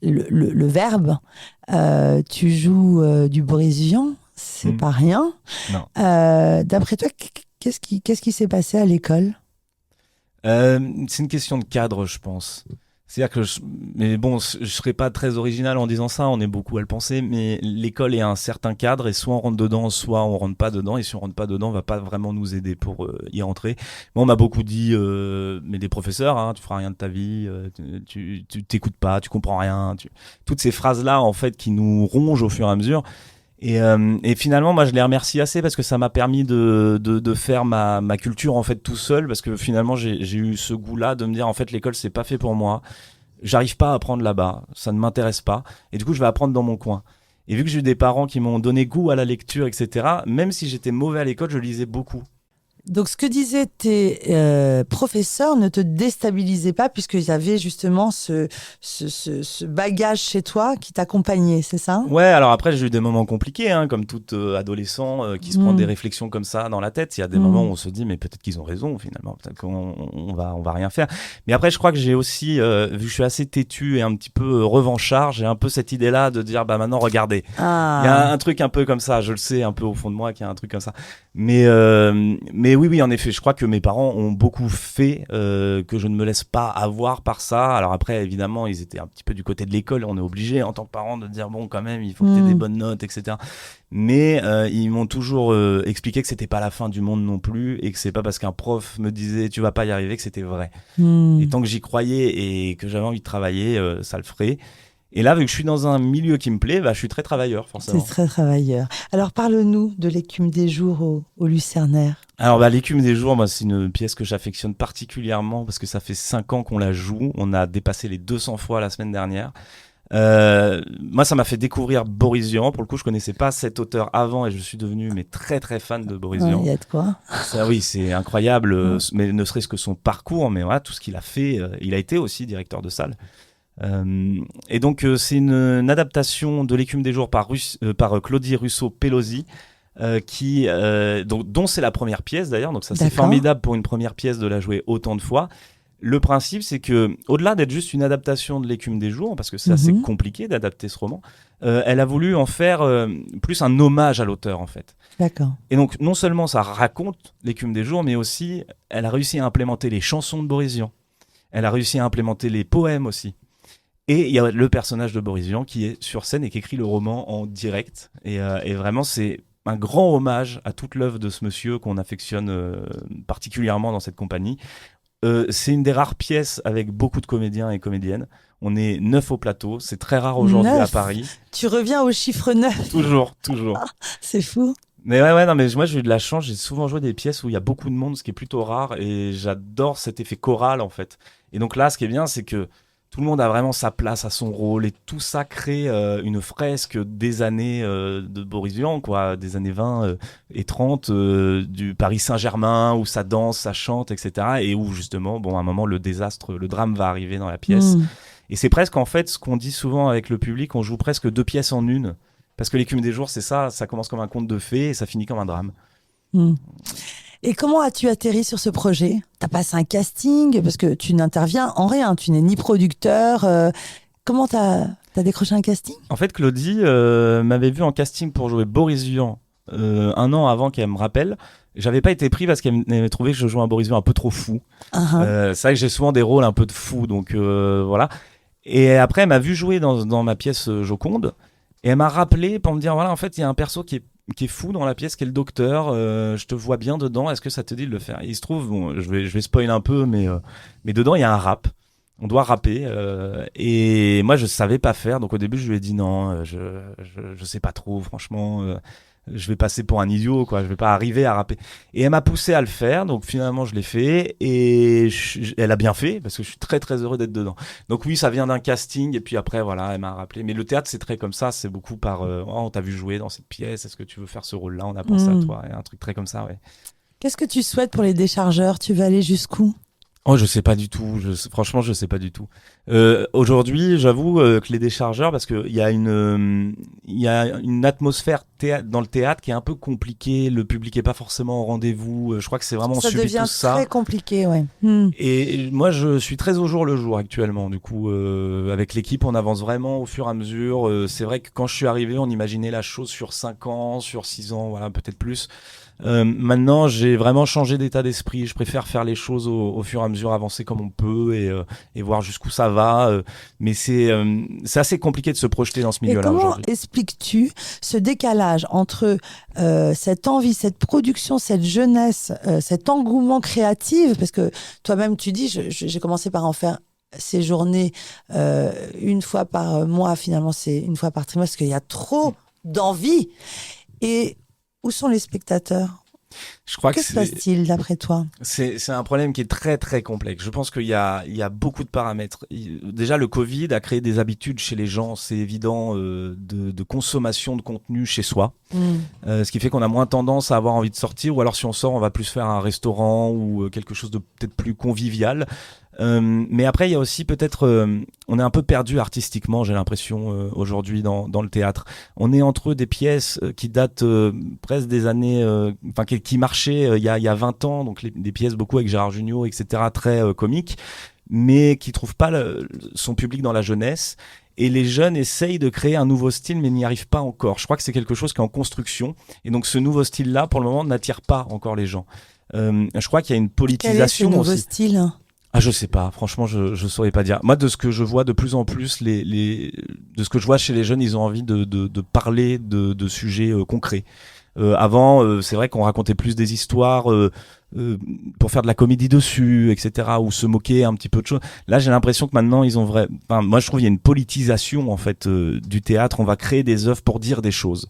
S1: le verbe, tu joues du Boris Vian, c'est pas rien.
S2: Non.
S1: D'après toi, qu'est-ce qui s'est passé à l'école?
S2: C'est une question de cadre, je pense. C'est-à-dire que, mais bon, je serais pas très original en disant ça, on est beaucoup à le penser, mais l'école est un certain cadre et soit on rentre dedans, soit on rentre pas dedans, et si on rentre pas dedans, on va pas vraiment nous aider pour y rentrer. Moi, on m'a beaucoup dit, mais des professeurs, hein, tu feras rien de ta vie, tu t'écoutes pas, tu comprends rien, toutes ces phrases-là, en fait, qui nous rongent au fur et à mesure. Et finalement, moi, je les remercie assez parce que ça m'a permis de faire ma culture en fait tout seul, parce que finalement, j'ai eu ce goût-là de me dire en fait l'école c'est pas fait pour moi, j'arrive pas à apprendre là-bas, ça ne m'intéresse pas, et du coup je vais apprendre dans mon coin. Et vu que j'ai eu des parents qui m'ont donné goût à la lecture, etc., même si j'étais mauvais à l'école, je lisais beaucoup.
S1: Donc, ce que disaient tes professeurs ne te déstabilisait pas puisqu'il y avait justement ce bagage chez toi qui t'accompagnait, c'est ça?
S2: Ouais, alors après j'ai eu des moments compliqués, hein, comme tout adolescent qui se prend des réflexions comme ça dans la tête. Il y a des moments où on se dit mais peut-être qu'ils ont raison finalement, peut-être qu'on va rien faire. Mais après je crois que j'ai aussi, vu que je suis assez têtu et un petit peu revanchard, j'ai un peu cette idée-là de dire bah maintenant regardez, il y a un truc un peu comme ça, je le sais un peu au fond de moi qu'il y a un truc comme ça. Mais oui, en effet, je crois que mes parents ont beaucoup fait que je ne me laisse pas avoir par ça. Alors après, évidemment, ils étaient un petit peu du côté de l'école. On est obligé, en tant que parent, de dire bon, quand même, il faut que tu aies des bonnes notes, etc. Mais ils m'ont toujours expliqué que c'était pas la fin du monde non plus et que c'est pas parce qu'un prof me disait tu vas pas y arriver que c'était vrai. Et tant que j'y croyais et que j'avais envie de travailler, ça le ferait. Et là, vu que je suis dans un milieu qui me plaît, bah, je suis très travailleur, forcément.
S1: C'est très travailleur. Alors, parle-nous de l'écume des jours au Lucernaire.
S2: Alors, bah, l'écume des jours, moi, c'est une pièce que j'affectionne particulièrement parce que ça fait 5 ans qu'on la joue. On a dépassé les 200 fois la semaine dernière. Moi, ça m'a fait découvrir Boris Vian. Pour le coup, je connaissais pas cet auteur avant et je suis devenu très très fan de Boris Vian.
S1: Il y a de quoi.
S2: Ça, oui, c'est incroyable, mais ne serait-ce que son parcours, mais voilà, tout ce qu'il a fait. Il a été aussi directeur de salle. Et donc c'est une adaptation de l'écume des jours par Claudie Russo-Pelosi dont c'est la première pièce d'ailleurs, donc ça c'est formidable pour une première pièce de la jouer autant de fois. Le principe c'est que au-delà d'être juste une adaptation de l'écume des jours, parce que c'est assez compliqué d'adapter ce roman, elle a voulu en faire plus un hommage à l'auteur en fait.
S1: D'accord.
S2: Et donc non seulement ça raconte l'écume des jours, mais aussi elle a réussi à implémenter les chansons de Boris Vian, elle a réussi à implémenter les poèmes aussi. Et il y a le personnage de Boris Vian qui est sur scène et qui écrit le roman en direct. Et vraiment, c'est un grand hommage à toute l'œuvre de ce monsieur qu'on affectionne particulièrement dans cette compagnie. C'est une des rares pièces avec beaucoup de comédiens et comédiennes. On est 9 au plateau. C'est très rare aujourd'hui à Paris.
S1: Tu reviens au chiffre 9.
S2: Toujours.
S1: Ah, c'est fou.
S2: Mais ouais, non, mais moi j'ai eu de la chance. J'ai souvent joué des pièces où il y a beaucoup de monde, ce qui est plutôt rare. Et j'adore cet effet choral, en fait. Et donc là, ce qui est bien, c'est que tout le monde a vraiment sa place, à son rôle, et tout ça crée une fresque des années de Boris Vian, quoi, des années 20 et 30, du Paris Saint-Germain, où ça danse, ça chante, etc. Et où justement, bon, à un moment, le drame va arriver dans la pièce. Et c'est presque, en fait, ce qu'on dit souvent avec le public, on joue presque 2 pièces en une. Parce que l'écume des jours, c'est ça commence comme un conte de fées et ça finit comme un drame.
S1: Et comment as-tu atterri sur ce projet? T'as passé un casting? Parce que tu n'interviens en rien, tu n'es ni producteur. Comment t'as décroché un casting?
S2: En fait, Claudie m'avait vu en casting pour jouer Boris Vian 1 an avant qu'elle me rappelle. J'avais pas été pris parce qu'elle m'avait trouvé que je jouais un Boris Vian un peu trop fou. C'est vrai que j'ai souvent des rôles un peu de fou, donc voilà. Et après, elle m'a vu jouer dans ma pièce Joconde. Et elle m'a rappelé pour me dire, voilà, en fait, il y a un perso qui est fou dans la pièce, qui est le docteur. Je te vois bien dedans. Est-ce que ça te dit de le faire? Et il se trouve, bon, je vais spoiler un peu, mais dedans, il y a un rap. On doit rapper. Et moi, je savais pas faire. Donc au début, je lui ai dit non, je sais pas trop, franchement. je vais passer pour un idiot, quoi. Je vais pas arriver à rapper. Et elle m'a poussé à le faire, donc finalement je l'ai fait et elle a bien fait parce que je suis très très heureux d'être dedans. Donc oui, ça vient d'un casting et puis après voilà, elle m'a rappelé. Mais le théâtre c'est très comme ça, c'est beaucoup par oh, on t'a vu jouer dans cette pièce, est-ce que tu veux faire ce rôle-là, on a pensé à toi, et un truc très comme ça, ouais.
S1: Qu'est-ce que tu souhaites pour les déchargeurs? Tu vas aller jusqu'où?
S2: Oh, je sais pas du tout. Franchement, je sais pas du tout. Aujourd'hui, j'avoue que les déchargeurs, parce que il y a une atmosphère dans le théâtre qui est un peu compliquée. Le public est pas forcément au rendez-vous. Je crois que c'est vraiment on
S1: Ça
S2: subit
S1: devient
S2: tout ça.
S1: très compliqué, ouais.
S2: Et moi, je suis très au jour le jour actuellement. Du coup, avec l'équipe, on avance vraiment au fur et à mesure. C'est vrai que quand je suis arrivé, on imaginait la chose sur 5 ans, sur 6 ans, voilà, peut-être plus. Maintenant, j'ai vraiment changé d'état d'esprit. Je préfère faire les choses au fur et à mesure, avancer comme on peut et voir jusqu'où ça va. Mais c'est assez compliqué de se projeter dans ce milieu-là
S1: comment
S2: aujourd'hui.
S1: expliques-tu ce décalage entre cette envie, cette production, cette jeunesse, cet engouement créatif? Parce que toi-même, tu dis, j'ai commencé par en faire ces journées une fois par mois. Finalement, c'est une fois par trimestre, parce qu'il y a trop d'envie. Et où sont les spectateurs?
S2: Je crois
S1: que se passe-t-il d'après toi?
S2: C'est un problème qui est très très complexe. Je pense qu'il y a beaucoup de paramètres. Déjà, le Covid a créé des habitudes chez les gens, c'est évident, de consommation de contenu chez soi. Ce qui fait qu'on a moins tendance à avoir envie de sortir, ou alors si on sort, on va plus faire un restaurant ou quelque chose de peut-être plus convivial. Mais après, il y a aussi peut-être, on est un peu perdu artistiquement, j'ai l'impression, aujourd'hui dans le théâtre. On est entre des pièces qui datent presque des années, enfin qui marchaient il y a 20 ans, donc des pièces beaucoup avec Gérard Jugnot, etc., très comiques, mais qui trouvent pas son public dans la jeunesse. Et les jeunes essayent de créer un nouveau style, mais n'y arrivent pas encore. Je crois que c'est quelque chose qui est en construction. Et donc ce nouveau style-là, pour le moment, n'attire pas encore les gens. Je crois qu'il y a une politisation aussi.
S1: Quel est ce nouveau style ?
S2: Ah, je sais pas. Franchement, je saurais pas dire. Moi, de ce que je vois de plus en plus, de ce que je vois chez les jeunes, ils ont envie de parler de sujets concrets. Avant, c'est vrai qu'on racontait plus des histoires pour faire de la comédie dessus, etc., ou se moquer un petit peu de choses. Là, j'ai l'impression que maintenant, ils ont moi, je trouve qu'il y a une politisation en fait du théâtre. On va créer des œuvres pour dire des choses,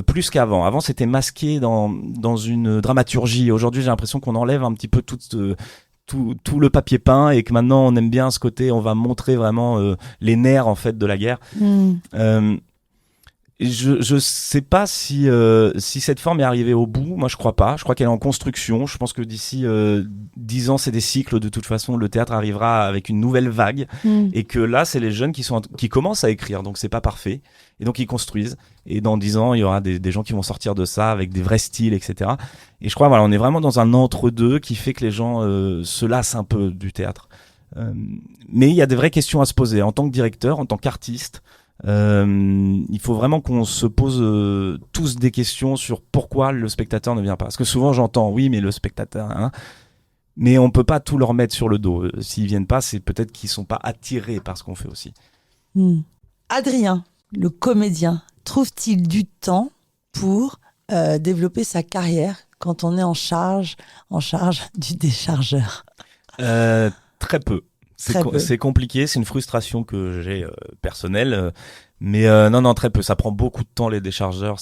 S2: plus qu'avant. Avant, c'était masqué dans une dramaturgie. Aujourd'hui, j'ai l'impression qu'on enlève un petit peu tout le papier peint et que maintenant on aime bien ce côté, on va montrer vraiment les nerfs en fait de la guerre. Je sais pas si cette forme est arrivée au bout. Moi, je crois pas. Je crois qu'elle est en construction. Je pense que d'ici 10 ans, c'est des cycles. De toute façon, le théâtre arrivera avec une nouvelle vague et que là, c'est les jeunes qui commencent à écrire. Donc, c'est pas parfait. Et donc, ils construisent. Et dans 10 ans, il y aura des gens qui vont sortir de ça avec des vrais styles, etc. Et je crois, voilà, on est vraiment dans un entre-deux qui fait que les gens se lassent un peu du théâtre. Mais il y a des vraies questions à se poser en tant que directeur, en tant qu'artiste. Il faut vraiment qu'on se pose tous des questions sur pourquoi le spectateur ne vient pas. Parce que souvent j'entends oui, mais le spectateur, hein, mais on peut pas tout leur mettre sur le dos. S'ils viennent pas, c'est peut-être qu'ils sont pas attirés par ce qu'on fait aussi.
S1: Adrien, le comédien, trouve-t-il du temps pour développer sa carrière quand on est en charge du déchargeur?
S2: Très peu. C'est compliqué, c'est une frustration que j'ai personnelle, mais non, très peu. Ça prend beaucoup de temps les déchargeurs,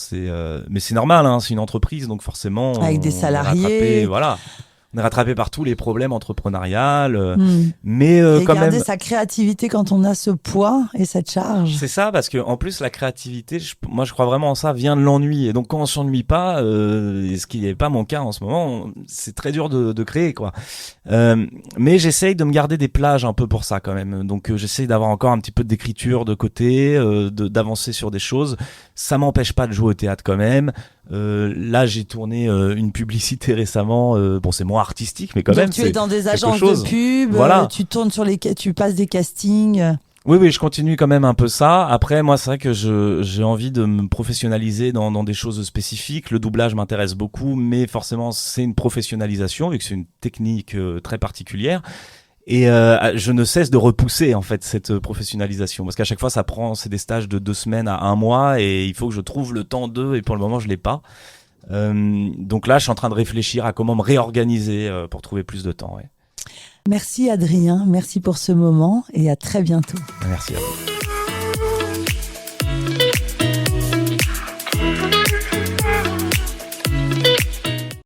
S2: mais c'est normal, hein, c'est une entreprise, donc forcément
S1: avec des salariés,
S2: voilà. On est rattrapé par tous les problèmes entrepreneuriales, mais
S1: et
S2: quand
S1: garder
S2: même
S1: sa créativité quand on a ce poids et cette charge.
S2: C'est ça, parce que en plus la créativité, moi je crois vraiment en ça, vient de l'ennui. Et donc quand on s'ennuie pas, ce qui n'est pas mon cas en ce moment, c'est très dur de créer quoi. Mais j'essaye de me garder des plages un peu pour ça quand même. Donc j'essaye d'avoir encore un petit peu d'écriture de côté, d'avancer sur des choses. Ça m'empêche pas de jouer au théâtre quand même. Là j'ai tourné une publicité récemment. Bon, c'est moins artistique, mais quand
S1: donc
S2: même
S1: tu es dans des agences
S2: chose.
S1: de pub,
S2: voilà.
S1: tu tournes tu passes des castings.
S2: Oui, je continue quand même un peu ça. Après, moi, c'est vrai que j'ai envie de me professionnaliser dans des choses spécifiques. Le doublage m'intéresse beaucoup, mais forcément, c'est une professionnalisation vu que c'est une technique très particulière. Et je ne cesse de repousser en fait cette professionnalisation parce qu'à chaque fois, c'est des stages de 2 semaines à 1 mois et il faut que je trouve le temps et pour le moment, je l'ai pas. Donc là, je suis en train de réfléchir à comment me réorganiser pour trouver plus de temps. Ouais.
S1: Merci Adrien, merci pour ce moment et à très bientôt.
S2: Merci à vous.